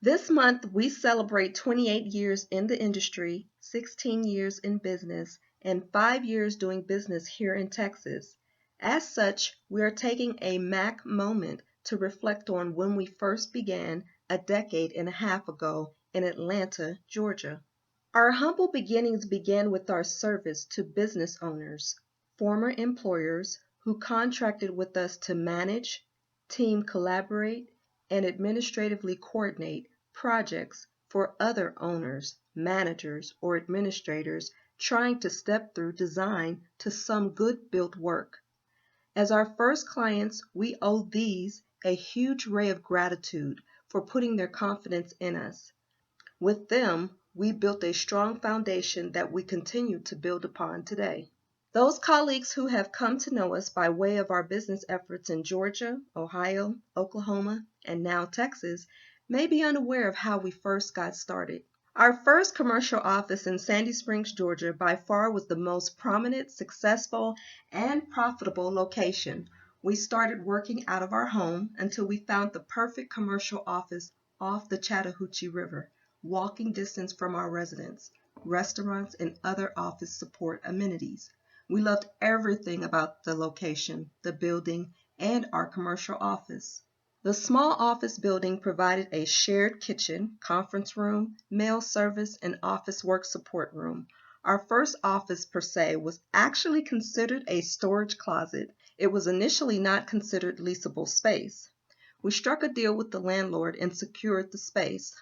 This month, we celebrate 28 years in the industry, 16 years in business, and 5 years doing business here in Texas. As such, we are taking a MAC moment to reflect on when we first began a decade and a half ago in Atlanta, Georgia. Our humble beginnings began with our service to business owners, former employers who contracted with us to manage, team collaborate, and administratively coordinate projects for other owners, managers, or administrators trying to step through design to some good built work. As our first clients, we owe these a huge ray of gratitude for putting their confidence in us. With them, we built a strong foundation that we continue to build upon today. Those colleagues who have come to know us by way of our business efforts in Georgia, Ohio, Oklahoma, and now Texas may be unaware of how we first got started. Our first commercial office in Sandy Springs, Georgia, by far was the most prominent, successful, and profitable location. We started working out of our home until we found the perfect commercial office off the Chattahoochee River, walking distance from our residence, restaurants, and other office support amenities. We loved everything about the location, the building, and our commercial office. The small office building provided a shared kitchen, conference room, mail service, and office work support room. Our first office per se was actually considered a storage closet. It was initially not considered leasable space. We struck a deal with the landlord and secured the space.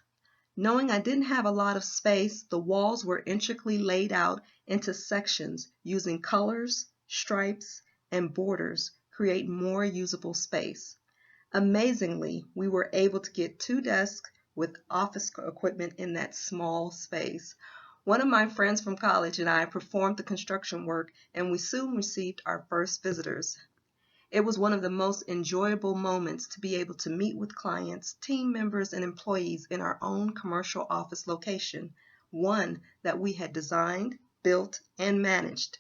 Knowing I didn't have a lot of space, the walls were intricately laid out into sections using colors, stripes, and borders create more usable space. Amazingly, we were able to get 2 desks with office equipment in that small space. One of my friends from college and I performed the construction work, and we soon received our first visitors. It was one of the most enjoyable moments to be able to meet with clients, team members, and employees in our own commercial office location, one that we had designed, built, and managed.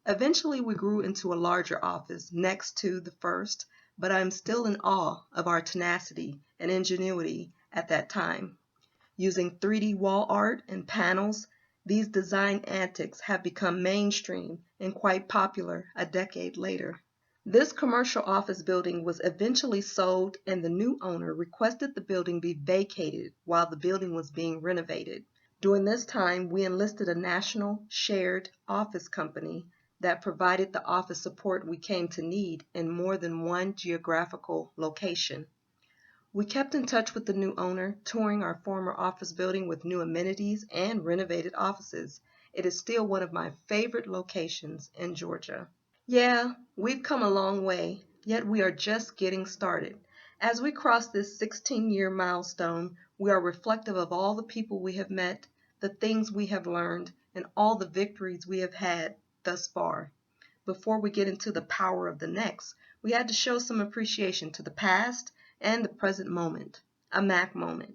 Eventually, we grew into a larger office next to the first, but I'm still in awe of our tenacity and ingenuity at that time. Using 3D wall art and panels, these design antics have become mainstream and quite popular a decade later. This commercial office building was eventually sold, and the new owner requested the building be vacated while the building was being renovated. During this time, we enlisted a national shared office company that provided the office support we came to need in more than one geographical location. We kept in touch with the new owner, touring our former office building with new amenities and renovated offices. It is still one of my favorite locations in Georgia. Yeah, we've come a long way, yet we are just getting started. As we cross this 16-year milestone, we are reflective of all the people we have met, the things we have learned, and all the victories we have had thus far. Before we get into the power of the next, we had to show some appreciation to the past and the present moment, a MAC moment.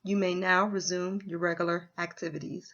You may now resume your regular activities.